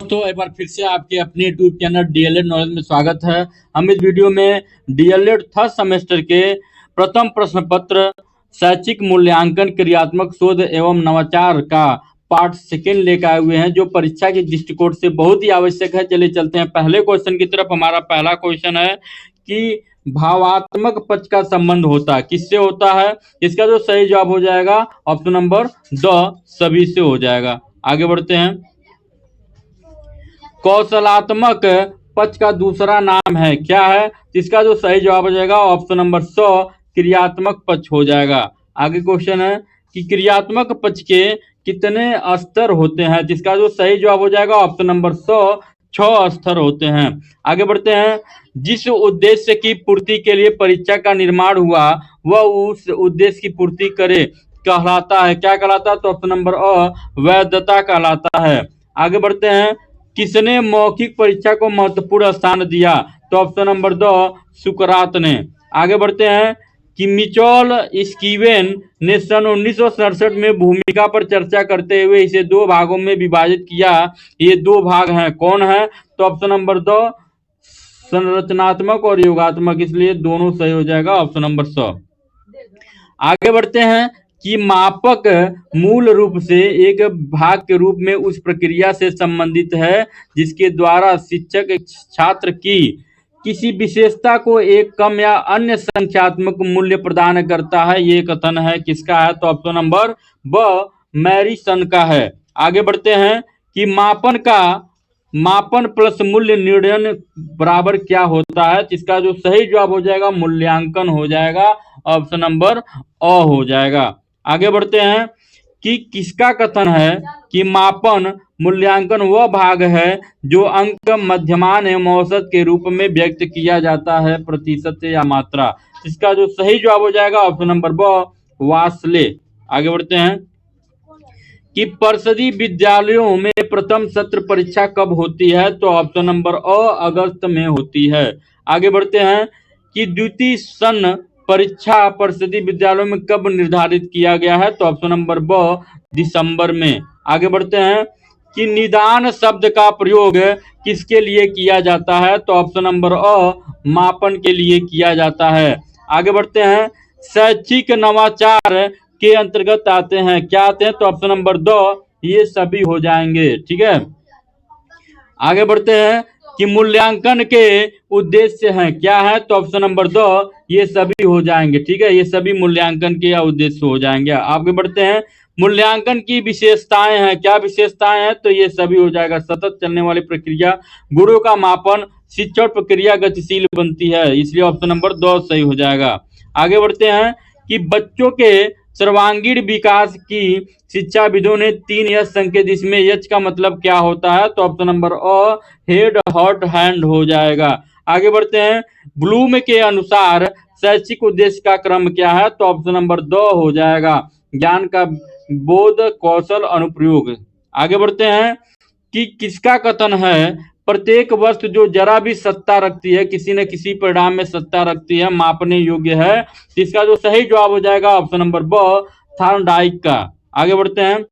दोस्तों एक बार फिर से आपके अपने यूट्यूब चैनल डीएलएड नॉलेज में स्वागत है। हम इस वीडियो में डीएलएड थर्ड सेमेस्टर के प्रथम प्रश्न पत्र शैक्षिक मूल्यांकन क्रियात्मक शोध एवं नवाचार का पार्ट सेकेंड लेकर आए हुए हैं, जो परीक्षा के दृष्टिकोण से बहुत ही आवश्यक है। चलिए चलते हैं पहले क्वेश्चन की तरफ। हमारा पहला क्वेश्चन है कि भावात्मक पक्ष का संबंध होता किससे होता है। इसका जो सही जवाब हो जाएगा ऑप्शन नंबर द सभी से हो जाएगा। आगे बढ़ते हैं। कौशलात्मक पक्ष का दूसरा नाम है क्या है। इसका जो सही जवाब हो जाएगा ऑप्शन नंबर 100 क्रियात्मक पक्ष हो जाएगा। आगे क्वेश्चन है कि क्रियात्मक पक्ष के कितने स्तर होते हैं। जिसका जो सही जवाब हो जाएगा ऑप्शन नंबर 100 6 स्तर होते हैं। आगे बढ़ते हैं। जिस उद्देश्य की पूर्ति के लिए परीक्षा का निर्माण हुआ वह उस उद्देश्य की पूर्ति करे कहलाता है। क्या कहलाता है? तो ऑप्शन नंबर अ वैधता कहलाता है। आगे बढ़ते हैं। किसने मौखिक परीक्षा को महत्वपूर्ण स्थान दिया। तो ऑप्शन नंबर 2 सुकरात ने। आगे बढ़ते हैं कि मिचोल स्कीवेन ने सन 1967 में भूमिका पर चर्चा करते हुए इसे 2 भागों में विभाजित किया। ये 2 भाग हैं, कौन है? तो ऑप्शन नंबर 2 संरचनात्मक और योगात्मक, इसलिए दोनों सही हो जाएगा ऑप्शन नंबर 100। आगे बढ़ते हैं कि मापक मूल रूप से एक भाग के रूप में उस प्रक्रिया से संबंधित है जिसके द्वारा शिक्षक छात्र की किसी विशेषता को एक कम या अन्य संख्यात्मक मूल्य प्रदान करता है। ये कथन है किसका है? तो ऑप्शन नंबर ब मैरिसन का है। आगे बढ़ते हैं कि मापन प्लस मूल्य निर्णय बराबर क्या होता है। इसका जो सही जवाब हो जाएगा मूल्यांकन हो जाएगा, ऑप्शन नंबर अ हो जाएगा। आगे बढ़ते हैं कि किसका कथन है कि मापन मूल्यांकन वह भाग है जो अंक मध्यमान एवं औसत के रूप में व्यक्त किया जाता है, प्रतिशत या मात्रा। इसका जो सही जवाब हो जाएगा ऑप्शन नंबर ब वासले। आगे बढ़ते हैं कि परिषदीय विद्यालयों में प्रथम सत्र परीक्षा कब होती है। तो ऑप्शन नंबर अ अगस्त में होती है। आगे बढ़ते हैं कि द्वितीय सन परीक्षा परिषदीय विद्यालयों में कब निर्धारित किया गया है। तो ऑप्शन नंबर ब दिसंबर में। आगे बढ़ते हैं कि निदान शब्द का प्रयोग किसके लिए किया जाता है। तो ऑप्शन नंबर अ मापन के लिए किया जाता है। आगे बढ़ते हैं। शैक्षिक नवाचार के अंतर्गत आते हैं, क्या आते हैं? तो ऑप्शन नंबर 2 ये सभी हो जाएंगे। ठीक है। आगे बढ़ते हैं कि मूल्यांकन के उद्देश्य हैं, क्या है? तो ऑप्शन नंबर 2 ये सभी हो जाएंगे। ठीक है, ये सभी मूल्यांकन के उद्देश्य हो जाएंगे। आगे बढ़ते हैं। मूल्यांकन की विशेषताएं हैं, क्या विशेषताएं हैं? तो ये सभी हो जाएगा। सतत चलने वाली प्रक्रिया, गुणों का मापन, शिक्षण प्रक्रिया गतिशील बनती है, इसलिए ऑप्शन नंबर 2 सही हो जाएगा। आगे बढ़ते हैं कि बच्चों के सर्वांगीण विकास की शिक्षाविदों ने 3 यच संकेत, इसमें यच का मतलब क्या होता है? तो option number a head heart hand हो जाएगा। आगे बढ़ते हैं। ब्लूम के अनुसार शैक्षिक उद्देश्य का क्रम क्या है? तो ऑप्शन नंबर 2 हो जाएगा, ज्ञान का बोध कौशल अनुप्रयोग। आगे बढ़ते हैं कि किसका कथन है प्रत्येक वस्तु जो जरा भी सत्ता रखती है, किसी न किसी परिणाम में सत्ता रखती है, मापने योग्य है। इसका जो सही जवाब हो जाएगा ऑप्शन नंबर ब थॉर्नडाइक का। आगे बढ़ते हैं।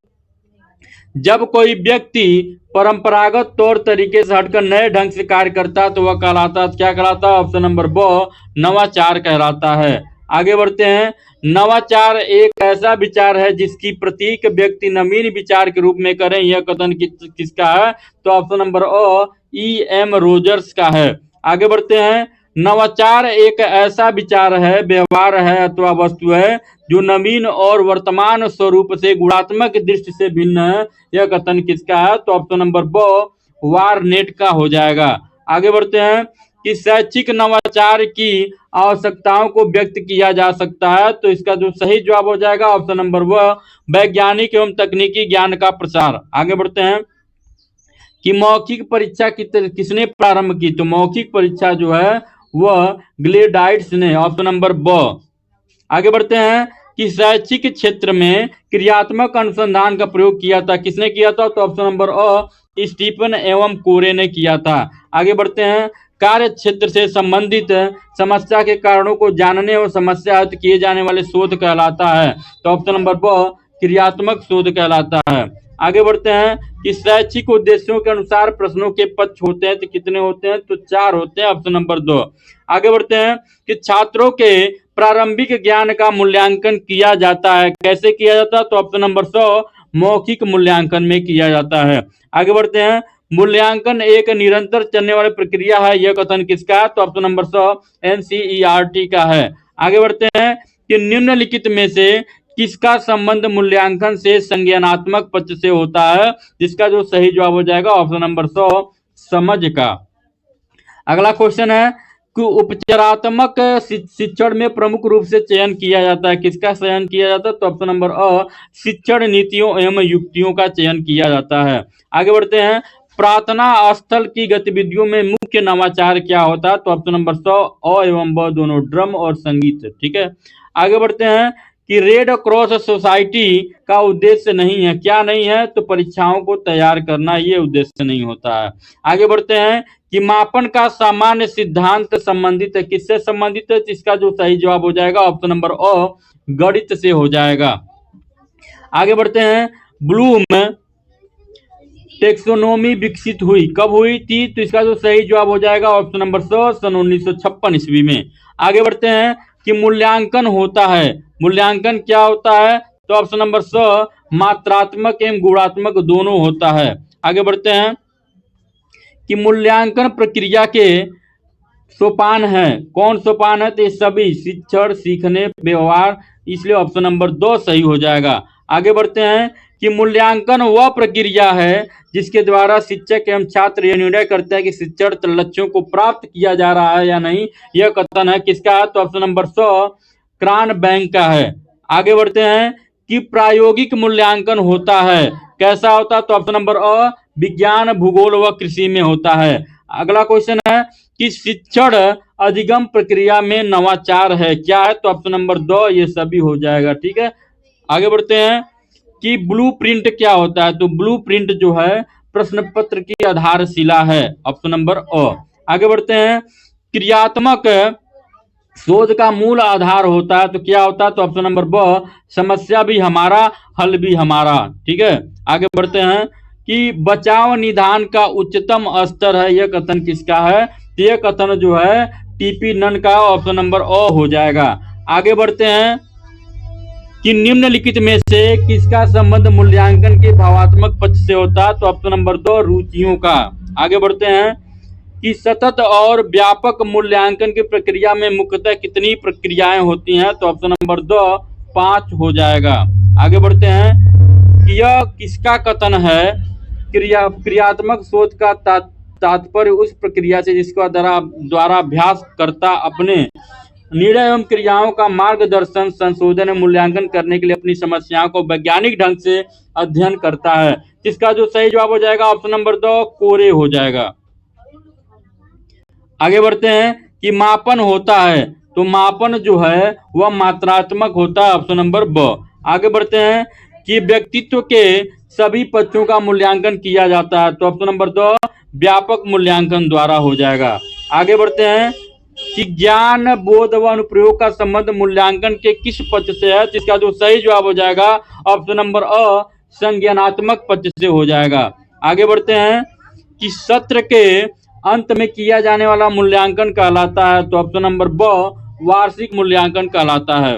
जब कोई व्यक्ति परंपरागत तौर तरीके से हटकर नए ढंग से कार्य करता है तो वह कहलाता है, क्या कहलाता है? ऑप्शन नंबर ब नवाचार कहलाता है। आगे बढ़ते हैं। नवाचार एक ऐसा विचार है जिसकी प्रत्येक व्यक्ति नवीन विचार के रूप में करें, यह कथन किसका है? तो ऑप्शन नंबर अ E.M. रोजर्स का है। आगे बढ़ते हैं। नवाचार एक ऐसा विचार है, व्यवहार है अथवा वस्तु है जो नवीन और वर्तमान स्वरूप से गुणात्मक दृष्टि से भिन्न है, यह कथन किसका है? तो ऑप्शन नंबर ब वारनेट का हो जाएगा। आगे बढ़ते हैं कि शैक्षिक नवाचार की आवश्यकताओं को व्यक्त किया जा सकता है, तो इसका जो सही जवाब हो जाएगा ऑप्शन नंबर व वैज्ञानिक एवं तकनीकी ज्ञान का प्रसार। आगे बढ़ते हैं कि मौखिक परीक्षा किसने प्रारंभ की। तो मौखिक परीक्षा जो है वह ग्लेडाइट्स ने, ऑप्शन नंबर ब। आगे बढ़ते हैं कि शैक्षिक क्षेत्र में क्रियात्मक अनुसंधान का प्रयोग किया था, किसने किया था? तो ऑप्शन नंबर अ स्टीफन एवं कोरे ने किया था। आगे बढ़ते हैं। कार्य क्षेत्र से संबंधित समस्या के कारणों को जानने और समस्या हल किए जाने वाले शोध कहलाता है, तो ऑप्शन नंबर ब क्रियात्मक शोध कहलाता है। आगे बढ़ते हैं कि शैक्षिक उद्देश्यों के अनुसार प्रश्नों के पक्ष होते हैं तो कितने होते हैं, तो 4 होते हैं, ऑप्शन नंबर 2। आगे बढ़ते हैं कि छात्रों के प्रारंभिक ज्ञान का मूल्यांकन किया जाता है, कैसे किया जाता है, तो ऑप्शन नंबर 100 मौखिक मूल्यांकन में किया जाता है। आगे बढ़ते हैं, मूल्यांकन एक निरंतर चलने वाली प्रक्रिया है, यह कथन किसका है, तो ऑप्शन नंबर 100 NCERT का है। आगे बढ़ते हैं कि निम्नलिखित में से किसका संबंध मूल्यांकन से संज्ञानात्मक पक्ष से होता है, जिसका जो सही जवाब हो जाएगा ऑप्शन नंबर 100 समझ का। अगला क्वेश्चन है कि उपचारात्मक शिक्षण में प्रमुख रूप से चयन किया जाता है, किसका चयन किया जाता है, तो ऑप्शन नंबर अ शिक्षण नीतियों एवं युक्तियों का चयन किया जाता है। आगे बढ़ते हैं, प्रार्थना स्थल की गतिविधियों में मुख्य नवाचार क्या होता है, तो ऑप्शन नंबर 100 अ एवं ब दोनों, ड्रम और संगीत। ठीक है। आगे बढ़ते हैं कि रेड क्रॉस सोसाइटी का उद्देश्य नहीं है, क्या नहीं है, तो परीक्षाओं को तैयार करना, ये उद्देश्य नहीं होता है। आगे बढ़ते हैं कि मापन का सामान्य सिद्धांत संबंधित है, किससे संबंधित है, इसका जो सही जवाब हो जाएगा ऑप्शन नंबर अ गणित से हो जाएगा। आगे बढ़ते हैं, ब्लूम टेक्सोनोमी विकसित हुई, कब हुई थी, तो इसका जो सही जवाब हो जाएगा ऑप्शन नंबर 100 सन 1956 ईस्वी में। आगे बढ़ते हैं कि मूल्यांकन होता है, मूल्यांकन क्या होता है, तो ऑप्शन नंबर 100 मात्रात्मक एवं गुणात्मक दोनों होता है। आगे बढ़ते हैं कि मूल्यांकन प्रक्रिया के सोपान है, कौन सोपान है, तो ये सभी शिक्षण, सीखने, व्यवहार, इसलिए ऑप्शन नंबर 2 सही हो जाएगा। आगे बढ़ते हैं कि मूल्यांकन वह प्रक्रिया है जिसके द्वारा शिक्षक एवं छात्र यह निर्णय करते हैं कि शिक्षण लक्ष्यों को प्राप्त किया जा रहा है या नहीं, यह कथन है किसका है, तो ऑप्शन नंबर 100 क्रानबैक का है। आगे बढ़ते हैं कि प्रायोगिक मूल्यांकन होता है, कैसा होता है, तो ऑप्शन नंबर अ विज्ञान, भूगोल व कृषि में होता है। अगला क्वेश्चन है कि शिक्षण अधिगम प्रक्रिया में नवाचार है, क्या है, तो ऑप्शन नंबर 2 ये सभी हो जाएगा। ठीक है। आगे बढ़ते हैं कि ब्लूप्रिंट क्या होता है, तो ब्लूप्रिंट जो है प्रश्न पत्र की आधारशिला है, ऑप्शन नंबर अ। आगे बढ़ते हैं, क्रियात्मक शोध का मूल आधार होता है, तो क्या होता है, तो ऑप्शन नंबर ब समस्या भी हमारा, हल भी हमारा। ठीक है। आगे बढ़ते हैं कि बचाव निदान का उच्चतम स्तर है, यह कथन किसका है, तो यह कथन जो है टीपी नन का, ऑप्शन नंबर अ हो जाएगा। आगे बढ़ते हैं कि निम्नलिखित में से किसका संबंध मूल्यांकन के भावात्मक पक्ष से होता है, तो ऑप्शन नंबर 2 रुचियों का। आगे बढ़ते हैं कि सतत और व्यापक मूल्यांकन की प्रक्रिया में मुख्यतः कितनी प्रक्रियाएं होती हैं, तो ऑप्शन नंबर 2 5 हो जाएगा। आगे बढ़ते हैं कि यह किसका कथन है, क्रियात्मक शोध का तात्पर्य उस प्रक्रिया से जिसका द्वारा अभ्यासकर्ता अपने निर्णय एवं क्रियाओं का मार्गदर्शन, संशोधन एवं मूल्यांकन करने के लिए अपनी समस्याओं को वैज्ञानिक ढंग से अध्ययन करता है, जिसका जो सही जवाब हो जाएगा ऑप्शन नंबर 2 कोरे हो जाएगा। आगे बढ़ते हैं कि मापन होता है, तो मापन जो है वह मात्रात्मक होता है, ऑप्शन नंबर ब। आगे बढ़ते हैं कि व्यक्तित्व के सभी पक्षों का मूल्यांकन किया जाता है, तो ऑप्शन नंबर 2 व्यापक मूल्यांकन द्वारा हो जाएगा। आगे बढ़ते हैं कि ज्ञान, बोध व अनुप्रयोग का संबंध मूल्यांकन के किस पक्ष से है, जिसका जो सही जवाब हो जाएगा ऑप्शन नंबर अ संज्ञानात्मक पक्ष से हो जाएगा। आगे बढ़ते हैं कि सत्र के अंत में किया जाने वाला मूल्यांकन कहलाता है, तो ऑप्शन नंबर ब वार्षिक मूल्यांकन कहलाता है।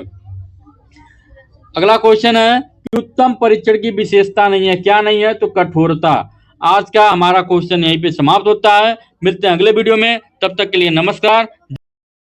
अगला क्वेश्चन है कि उत्तम परीक्षण की विशेषता नहीं है, क्या नहीं है, तो कठोरता। आज का हमारा क्वेश्चन यहीं पे समाप्त होता है, मिलते हैं अगले वीडियो में, तब तक के लिए नमस्कार।